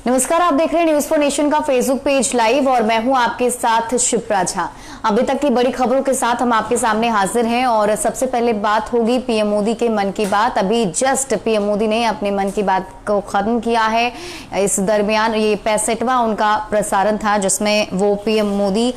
नमस्कार, आप देख रहे हैं न्यूज फॉर नेशन का फेसबुक पेज लाइव और मैं हूं आपके साथ शिप्रा झा। अभी तक की बड़ी खबरों के साथ हम आपके सामने हाजिर हैं और सबसे पहले बात होगी पीएम मोदी के मन की बात। अभी जस्ट पीएम मोदी ने अपने मन की बात को खत्म किया है। इस दरमियान ये 65वां उनका प्रसारण था जिसमें वो पीएम मोदी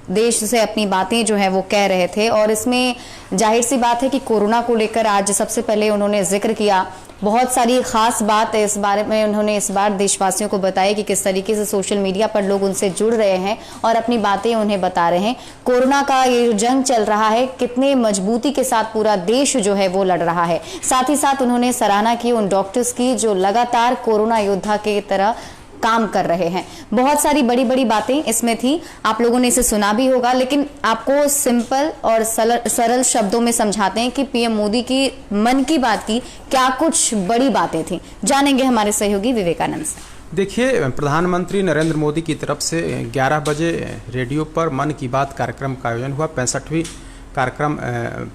देश से अपनी बातें जो है वो कह रहे थे और इसमें जाहिर सी बात है कि कोरोना को लेकर आज सबसे पहले उन्होंने जिक्र किया। बहुत सारी खास बात इस बारे में उन्होंने इस बार देशवासियों को बताया कि किस तरीके से सोशल मीडिया पर लोग उनसे जुड़ रहे हैं और अपनी बातें उन्हें बता रहे हैं। कोरोना का ये जंग चल रहा है, कितने मजबूती के साथ पूरा देश जो है वो लड़ रहा है। साथ ही साथ उन्होंने सराहना की उन डॉक्टर्स की जो लगातार कोरोना योद्धा के तरह काम कर रहे हैं। बहुत सारी बड़ी बड़ी बातें इसमें थी, आप लोगों ने इसे सुना भी होगा, लेकिन आपको सिंपल और सरल शब्दों में समझाते हैं कि पीएम मोदी की मन की बात की क्या कुछ बड़ी बातें थी। जानेंगे हमारे सहयोगी विवेकानंद से। देखिए, प्रधानमंत्री नरेंद्र मोदी की तरफ से 11 बजे रेडियो पर मन की बात कार्यक्रम का आयोजन हुआ। 65वीं कार्यक्रम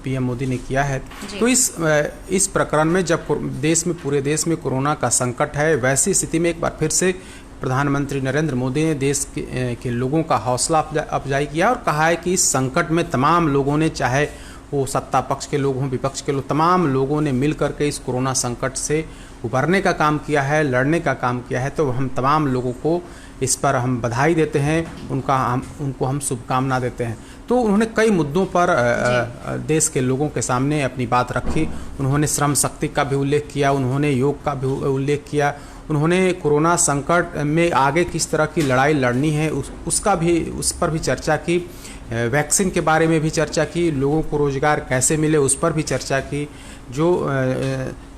पीएम मोदी ने किया है। तो इस प्रकरण में जब पूरे देश में कोरोना का संकट है, वैसी स्थिति में एक बार फिर से प्रधानमंत्री नरेंद्र मोदी ने देश के लोगों का हौसला अफजाई किया और कहा है कि इस संकट में तमाम लोगों ने, चाहे वो सत्ता पक्ष के लोग हों, विपक्ष के लोग, तमाम लोगों ने मिल करके इस कोरोना संकट से उबरने का काम किया है, लड़ने का काम किया है। तो हम तमाम लोगों को इस पर हम बधाई देते हैं, उनको हम शुभकामना देते हैं। तो उन्होंने कई मुद्दों पर देश के लोगों के सामने अपनी बात रखी। उन्होंने श्रम शक्ति का भी उल्लेख किया, उन्होंने योग का भी उल्लेख किया, उन्होंने कोरोना संकट में आगे किस तरह की लड़ाई लड़नी है उस पर भी चर्चा की। वैक्सीन के बारे में भी चर्चा की, लोगों को रोजगार कैसे मिले उस पर भी चर्चा की। जो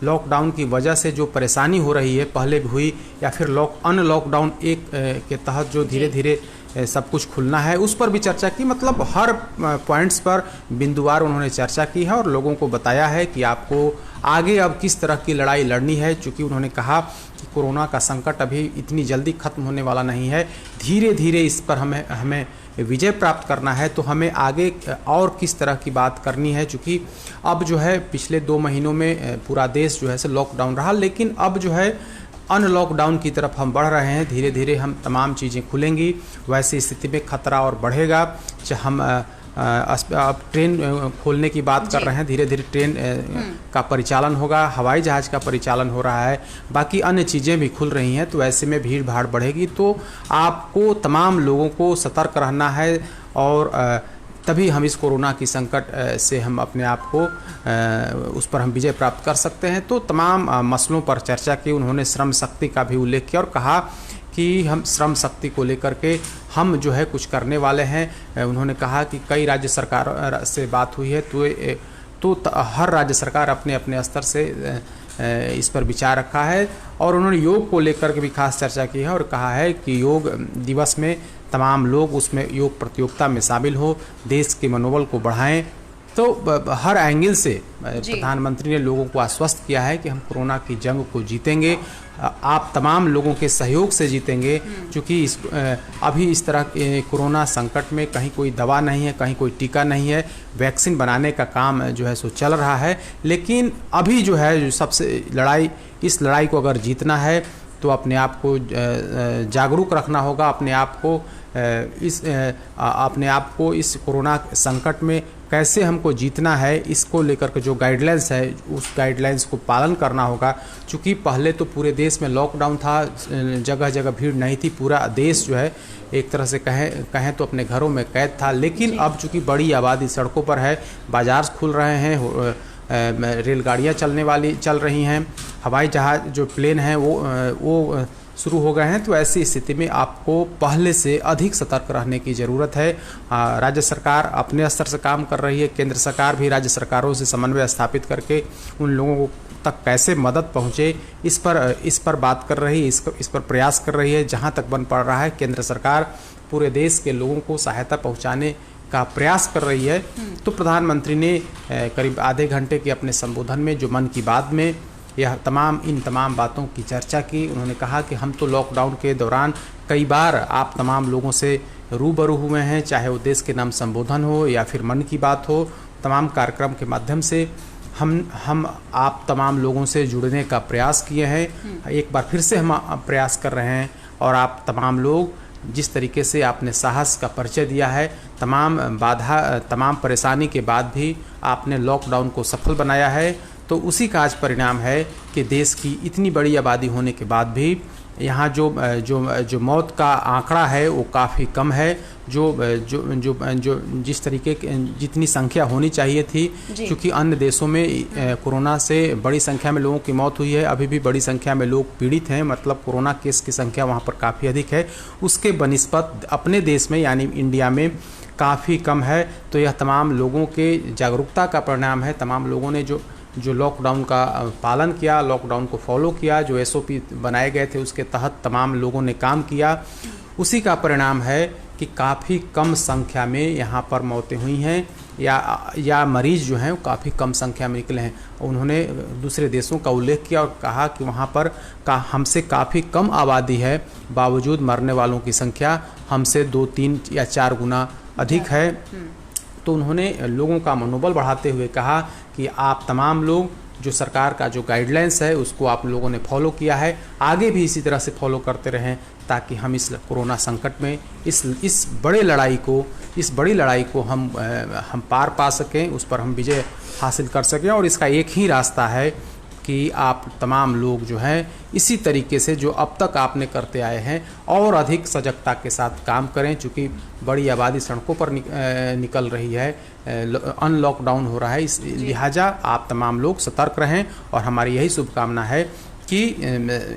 लॉकडाउन की वजह से जो परेशानी हो रही है, पहले भी हुई या फिर अनलॉकडाउन एक के तहत जो धीरे धीरे सब कुछ खुलना है, उस पर भी चर्चा की। मतलब हर पॉइंट्स पर बिंदुवार उन्होंने चर्चा की है और लोगों को बताया है कि आपको आगे अब किस तरह की लड़ाई लड़नी है। चूँकि उन्होंने कहा कि कोरोना का संकट अभी इतनी जल्दी खत्म होने वाला नहीं है, धीरे धीरे इस पर हमें विजय प्राप्त करना है। तो हमें आगे और किस तरह की बात करनी है, चूँकि अब जो है पिछले 2 महीनों में पूरा देश जो है से लॉकडाउन रहा, लेकिन अब जो है अनलॉकडाउन की तरफ हम बढ़ रहे हैं। धीरे धीरे हम तमाम चीज़ें खुलेंगी, वैसी स्थिति में खतरा और बढ़ेगा। हम अब ट्रेन खोलने की बात कर रहे हैं, धीरे धीरे ट्रेन का परिचालन होगा, हवाई जहाज़ का परिचालन हो रहा है, बाकी अन्य चीज़ें भी खुल रही हैं। तो ऐसे में भीड़ भाड़ बढ़ेगी। तो आपको तमाम लोगों को सतर्क रहना है और तभी हम इस कोरोना की संकट से हम अपने आप को उस पर हम विजय प्राप्त कर सकते हैं। तो तमाम मसलों पर चर्चा की। उन्होंने श्रम शक्ति का भी उल्लेख किया और कहा कि हम श्रम शक्ति को लेकर के हम जो है कुछ करने वाले हैं। उन्होंने कहा कि कई राज्य सरकार से बात हुई है, तो हर राज्य सरकार अपने अपने स्तर से इस पर विचार रखा है। और उन्होंने योग को लेकर के भी खास चर्चा की है और कहा है कि योग दिवस में तमाम लोग उसमें योग प्रतियोगिता में शामिल हो, देश के मनोबल को बढ़ाएं। तो हर एंगल से प्रधानमंत्री ने लोगों को आश्वस्त किया है कि हम कोरोना की जंग को जीतेंगे, आप तमाम लोगों के सहयोग से जीतेंगे। क्योंकि अभी इस तरह कोरोना संकट में कहीं कोई दवा नहीं है, कहीं कोई टीका नहीं है। वैक्सीन बनाने का काम जो है सो चल रहा है, लेकिन अभी जो है जो सबसे इस लड़ाई को अगर जीतना है तो अपने आप को जागरूक रखना होगा, अपने आप को इस कोरोना संकट में कैसे हमको जीतना है, इसको लेकर के जो गाइडलाइंस है उस गाइडलाइंस को पालन करना होगा। क्योंकि पहले तो पूरे देश में लॉकडाउन था, जगह जगह भीड़ नहीं थी, पूरा देश जो है एक तरह से कहें तो अपने घरों में कैद था। लेकिन अब चूँकि बड़ी आबादी सड़कों पर है, बाजार खुल रहे हैं, रेलगाड़ियाँ चल रही हैं, हवाई जहाज जो प्लेन हैं वो शुरू हो गए हैं। तो ऐसी स्थिति में आपको पहले से अधिक सतर्क रहने की ज़रूरत है। राज्य सरकार अपने स्तर से काम कर रही है, केंद्र सरकार भी राज्य सरकारों से समन्वय स्थापित करके उन लोगों तक कैसे मदद पहुँचे इस पर बात कर रही है, इस पर प्रयास कर रही है। जहाँ तक बन पड़ रहा है, केंद्र सरकार पूरे देश के लोगों को सहायता पहुँचाने का प्रयास कर रही है। तो प्रधानमंत्री ने करीब आधे घंटे के अपने संबोधन में जो मन की बात में इन तमाम बातों की चर्चा की। उन्होंने कहा कि हम तो लॉकडाउन के दौरान कई बार आप तमाम लोगों से रूबरू हुए हैं, चाहे वो देश के नाम संबोधन हो या फिर मन की बात हो, तमाम कार्यक्रम के माध्यम से हम आप तमाम लोगों से जुड़ने का प्रयास किए हैं। एक बार फिर से हम प्रयास कर रहे हैं और आप तमाम लोग जिस तरीके से आपने साहस का परिचय दिया है, तमाम बाधा तमाम परेशानी के बाद भी आपने लॉकडाउन को सफल बनाया है, तो उसी का आज परिणाम है कि देश की इतनी बड़ी आबादी होने के बाद भी यहाँ जो मौत का आंकड़ा है वो काफ़ी कम है। जो जिस तरीके जितनी संख्या होनी चाहिए थी, क्योंकि अन्य देशों में कोरोना से बड़ी संख्या में लोगों की मौत हुई है, अभी भी बड़ी संख्या में लोग पीड़ित हैं, मतलब कोरोना केस की संख्या वहाँ पर काफ़ी अधिक है, उसके बनिस्बत अपने देश में यानी इंडिया में काफ़ी कम है। तो यह तमाम लोगों के जागरूकता का परिणाम है। तमाम लोगों ने जो लॉकडाउन का पालन किया, लॉकडाउन को फॉलो किया, जो SOP बनाए गए थे उसके तहत तमाम लोगों ने काम किया, उसी का परिणाम है कि काफ़ी कम संख्या में यहाँ पर मौतें हुई हैं या मरीज़ जो हैं वो काफ़ी कम संख्या में निकले हैं। उन्होंने दूसरे देशों का उल्लेख किया और कहा कि वहाँ पर हमसे काफ़ी कम आबादी है, बावजूद मरने वालों की संख्या हमसे 2, 3 या 4 गुना अधिक है। तो उन्होंने लोगों का मनोबल बढ़ाते हुए कहा कि आप तमाम लोग जो सरकार का जो गाइडलाइंस है उसको आप लोगों ने फॉलो किया है, आगे भी इसी तरह से फॉलो करते रहें, ताकि हम इस कोरोना संकट में इस बड़ी लड़ाई को हम पार पा सकें, उस पर हम विजय हासिल कर सकें। और इसका एक ही रास्ता है कि आप तमाम लोग जो हैं इसी तरीके से जो अब तक आपने करते आए हैं और अधिक सजगता के साथ काम करें, चूँकि बड़ी आबादी सड़कों पर निकल रही है, अनलॉकडाउन हो रहा है, इस लिहाजा आप तमाम लोग सतर्क रहें। और हमारी यही शुभकामना है कि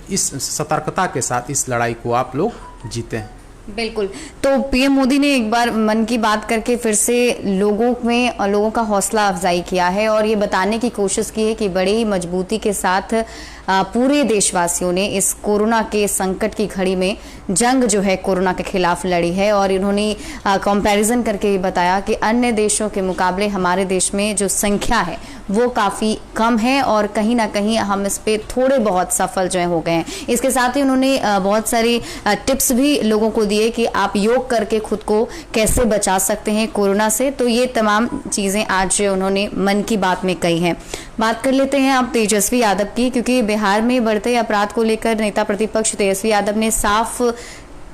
इस सतर्कता के साथ इस लड़ाई को आप लोग जीतें। बिल्कुल। तो PM मोदी ने एक बार मन की बात करके फिर से लोगों का हौसला अफजाई किया है और ये बताने की कोशिश की है कि बड़ी मजबूती के साथ पूरे देशवासियों ने इस कोरोना के संकट की घड़ी में जंग जो है कोरोना के खिलाफ लड़ी है। और इन्होंने कंपैरिजन करके भी बताया कि अन्य देशों के मुकाबले हमारे देश में जो संख्या है वो काफ़ी कम है और कहीं ना कहीं हम इस पे थोड़े बहुत सफल जो है हो गए हैं। इसके साथ ही उन्होंने बहुत सारी टिप्स भी लोगों को दिए कि आप योग करके खुद को कैसे बचा सकते हैं कोरोना से। तो ये तमाम चीज़ें आज उन्होंने मन की बात में कही हैं। बात कर लेते हैं अब तेजस्वी यादव की, क्योंकि बिहार में बढ़ते अपराध को लेकर नेता प्रतिपक्ष तेजस्वी यादव ने साफ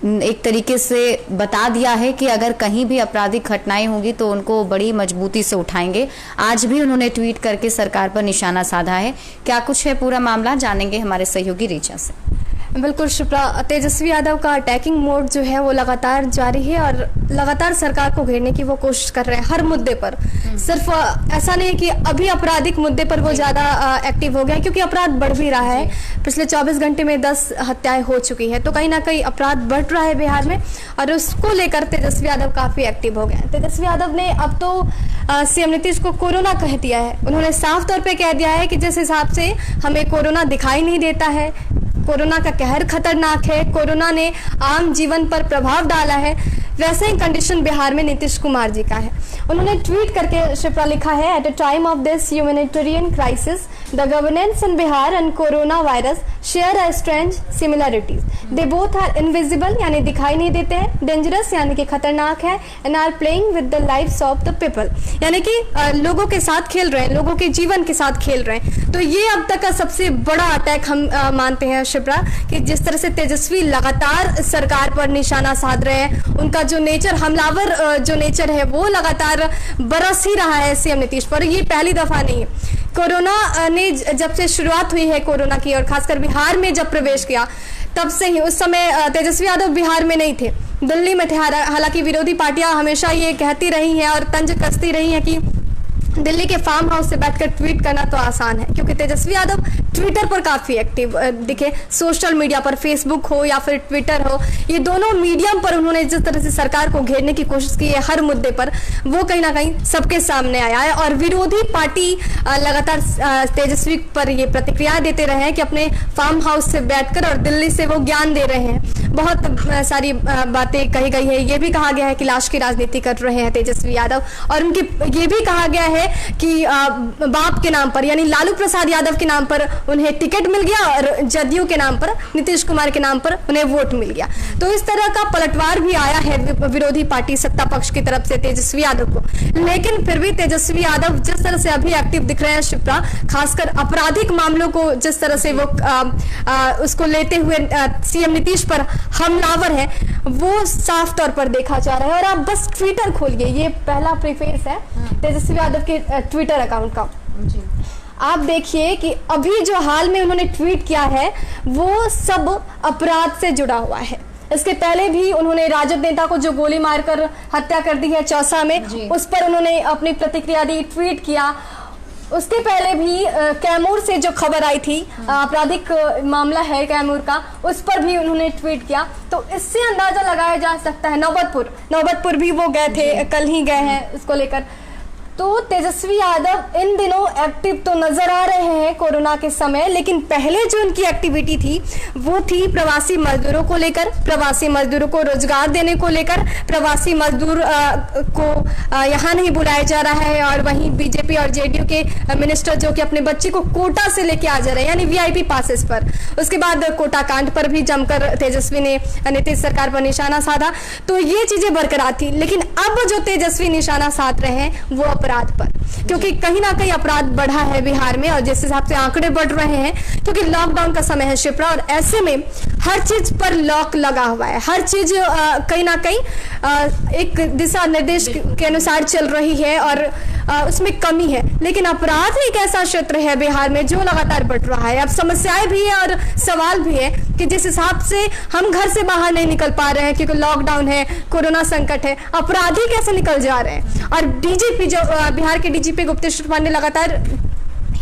एक तरीके से बता दिया है कि अगर कहीं भी आपराधिक घटनाएं होंगी तो उनको बड़ी मजबूती से उठाएंगे। आज भी उन्होंने ट्वीट करके सरकार पर निशाना साधा है। क्या कुछ है पूरा मामला, जानेंगे हमारे सहयोगी रीचा से। बिल्कुल शिप्रा, तेजस्वी यादव का अटैकिंग मोड जो है वो लगातार जारी है और लगातार सरकार को घेरने की वो कोशिश कर रहे हैं हर मुद्दे पर। सिर्फ ऐसा नहीं है कि अभी आपराधिक मुद्दे पर वो ज़्यादा एक्टिव हो गए, क्योंकि अपराध बढ़ भी रहा है। पिछले 24 घंटे में 10 हत्याएं हो चुकी है, तो कहीं ना कहीं अपराध बढ़ रहा है बिहार में और उसको लेकर तेजस्वी यादव काफ़ी एक्टिव हो गए हैं। तेजस्वी यादव ने अब तो CM नीतीश को कोरोना कह दिया है। उन्होंने साफ तौर पर कह दिया है कि जिस हिसाब से हमें कोरोना दिखाई नहीं देता है, कोरोना का कहर खतरनाक है, कोरोना ने आम जीवन पर प्रभाव डाला है, वैसे ही कंडीशन बिहार में नीतीश कुमार जी का है। उन्होंने ट्वीट करके शिप्रा लिखा है, at a time of this humanitarian crisis the governance in Bihar and corona virus share a strange similarities, they both are invisible यानी दिखाई नहीं देते हैं, डेंजरस यानी कि खतरनाक है, and are playing with the lives of the people यानी कि लोगों के साथ खेल रहे हैं, लोगों के जीवन के साथ खेल रहे हैं। तो ये अब तक का सबसे बड़ा अटैक हम मानते हैं शिप्रा, कि जिस तरह से तेजस्वी लगातार सरकार पर निशाना साध रहे हैं, उनका जो नेचर हमलावर जो नेचर है वो लगातार बरस ही रहा है CM नीतीश पर। ये पहली दफा नहीं है। कोरोना ने जब से शुरुआत हुई है कोरोना की और खासकर बिहार में जब प्रवेश किया तब से ही, उस समय तेजस्वी यादव बिहार में नहीं थे, दिल्ली में थे। हालांकि विरोधी पार्टियां हमेशा ये कहती रही हैं और तंज कसती रही हैं कि दिल्ली के फार्म हाउस से बैठकर ट्वीट करना तो आसान है, क्योंकि तेजस्वी यादव ट्विटर पर काफ़ी एक्टिव दिखे। सोशल मीडिया पर, फेसबुक हो या फिर ट्विटर हो, ये दोनों मीडियम पर उन्होंने जिस तरह से सरकार को घेरने की कोशिश की है हर मुद्दे पर, वो कहीं ना कहीं सबके सामने आया है। और विरोधी पार्टी लगातार तेजस्वी पर ये प्रतिक्रिया देते रहे हैं कि अपने फार्म हाउस से बैठकर और दिल्ली से वो ज्ञान दे रहे हैं। बहुत सारी बातें कही गई है। ये भी कहा गया है कि लाश की राजनीति कर रहे हैं तेजस्वी यादव, और उनकी ये भी कहा गया है है कि बाप के नाम पर यानी लालू प्रसाद यादव के नाम पर उन्हें टिकट मिल गया और जदयू के नाम पर नीतीश कुमार के नाम पर उन्हें वोट मिल गया। तो इस तरह का पलटवार भी आया है विरोधी पार्टी सत्ता पक्ष की तरफ से तेजस्वी यादव को। लेकिन फिर भी तेजस्वी यादव जिस तरह से अभी एक्टिव दिख रहे हैं शिप्रा, खासकर आपराधिक मामलों को जिस तरह से वो उसको लेते हुए सीएम नीतीश पर हमलावर है, वो साफ तौर पर देखा जा रहा है। और आप बस ट्विटर खोलिए, ये पहला प्रीफेस है तेजस्वी यादव के ट्विटर अकाउंट का। आप देखिए कि अभी जो हाल में उन्होंने ट्वीट किया है वो सब अपराध से जुड़ा हुआ है। इसके पहले भी उन्होंने राजद नेता को जो गोली मारकर हत्या कर दी है चौसा में, उस पर उन्होंने अपनी प्रतिक्रिया दी, ट्वीट किया। उसके पहले भी कैमूर से जो खबर आई थी, आपराधिक मामला है कैमूर का, उस पर भी उन्होंने ट्वीट किया। तो इससे अंदाजा लगाया जा सकता है नौबतपुर भी वो गए थे, कल ही गए हैं इसको लेकर। तो तेजस्वी यादव इन दिनों एक्टिव तो नजर आ रहे हैं कोरोना के समय, लेकिन पहले जो उनकी एक्टिविटी थी वो थी प्रवासी मजदूरों को लेकर, प्रवासी मजदूरों को रोजगार देने को लेकर, प्रवासी मजदूर को यहाँ नहीं बुलाया जा रहा है। और वहीं बीजेपी और जेडीयू के मिनिस्टर जो कि अपने बच्चे को कोटा से लेके आ जा रहे हैं, यानी वीआईपी पासेस पर। उसके बाद कोटा कांड पर भी जमकर तेजस्वी ने नीतीश सरकार पर निशाना साधा। तो ये चीजें बरकरार थी, लेकिन अब जो तेजस्वी निशाना साध रहे हैं वो अपराध पर, क्योंकि कहीं ना कहीं अपराध बढ़ा है बिहार में और जिस हिसाब से आंकड़े बढ़ रहे हैं, क्योंकि लॉकडाउन का समय है शिप्रा, और ऐसे में हर चीज पर लॉक लगा हुआ है। हर चीज कहीं ना कहीं एक दिशा निर्देश के अनुसार चल रही है और उसमें कमी है। लेकिन अपराध एक ऐसा क्षेत्र है बिहार में जो लगातार बढ़ रहा है। अब समस्याएं भी है और सवाल भी है कि जिस हिसाब से हम घर से बाहर नहीं निकल पा रहे हैं क्योंकि लॉकडाउन है, कोरोना संकट है, अपराधी कैसे निकल जा रहे हैं। और डीजीपी जो बिहार के डीजीपी गुप्तेश्वर पांडे लगातार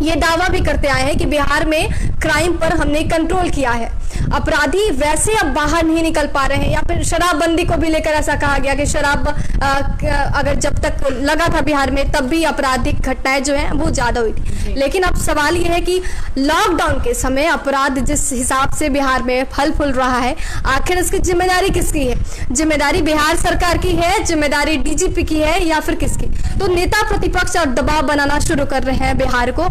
ये दावा भी करते आए हैं कि बिहार में क्राइम पर हमने कंट्रोल किया है, अपराधी वैसे अब बाहर नहीं निकल पा रहे हैं। या फिर शराबबंदी को भी लेकर ऐसा कहा गया कि शराब अगर जब तक लगा था बिहार में तब भी आपराधिक घटनाएं जो हैं वो ज्यादा हुई थी। लेकिन अब सवाल ये है कि लॉकडाउन के समय अपराध जिस हिसाब से बिहार में फल फूल रहा है, आखिर इसकी जिम्मेदारी किसकी है? जिम्मेदारी बिहार सरकार की है, जिम्मेदारी डीजीपी की है, या फिर किसकी? तो नेता प्रतिपक्ष और दबाव बनाना शुरू कर रहे हैं बिहार को,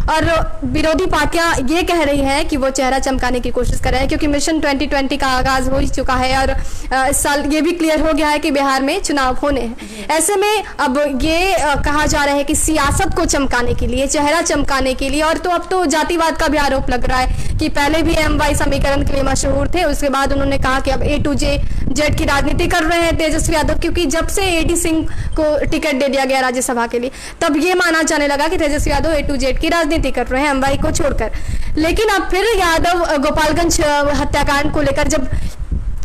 और विरोधी पार्टियां ये कह रही हैं कि वो चेहरा चमकाने की कोशिश कर रहे हैं, क्योंकि मिशन 2020 का आगाज हो ही चुका है और इस साल ये भी क्लियर हो गया है कि बिहार में चुनाव होने हैं। ऐसे में अब ये कहा जा रहा है कि सियासत को चमकाने के लिए, चेहरा चमकाने के लिए, और तो अब तो जातिवाद का भी आरोप लग रहा है कि पहले भी MY समीकरण के लिए मशहूर थे, उसके बाद उन्होंने कहा कि अब A to Z की राजनीति कर रहे हैं तेजस्वी यादव, क्योंकि जब से AD सिंह को टिकट दे दिया गया राज्यसभा के लिए तब ये माना जाने लगा कि Tejashwi Yadav A to Z की राजनीति कर रहे हैं MY को छोड़कर। लेकिन अब फिर यादव गोपालगंज हत्याकांड को लेकर जब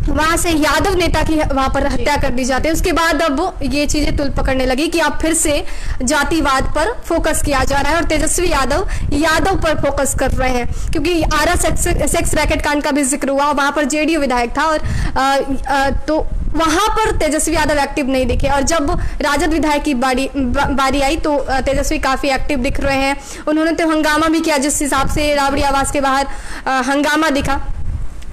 वहां से यादव नेता की वहां पर हत्या कर दी जाती है, उसके बाद अब ये चीजें तुल पकड़ने लगी कि अब फिर से जातिवाद पर फोकस किया जा रहा है और तेजस्वी यादव पर फोकस कर रहे हैं, क्योंकि आरा सेक्स रैकेट कांड का भी जिक्र हुआ, वहां पर जेडीयू विधायक था और तो वहां पर तेजस्वी यादव एक्टिव नहीं दिखे, और जब राजद विधायक की बारी आई तो तेजस्वी काफी एक्टिव दिख रहे हैं। उन्होंने तो हंगामा भी किया, जिस हिसाब से राबड़ी आवास के बाहर हंगामा दिखा।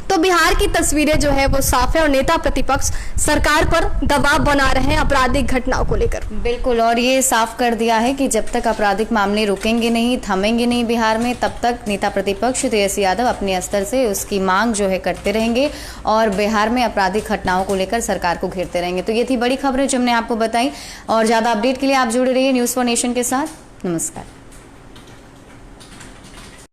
तो बिहार की तस्वीरें जो है वो साफ है और नेता प्रतिपक्ष सरकार पर दबाव बना रहे हैं आपराधिक घटनाओं को लेकर। बिल्कुल, और ये साफ कर दिया है कि जब तक आपराधिक मामले रुकेंगे नहीं, थमेंगे नहीं बिहार में, तब तक नेता प्रतिपक्ष तेजस्वी यादव अपने स्तर से उसकी मांग जो है करते रहेंगे और बिहार में आपराधिक घटनाओं को लेकर सरकार को घेरते रहेंगे। तो ये थी बड़ी खबरें जो हमने आपको बताई, और ज्यादा अपडेट के लिए आप जुड़े रहिए न्यूज़4नेशन के साथ। नमस्कार।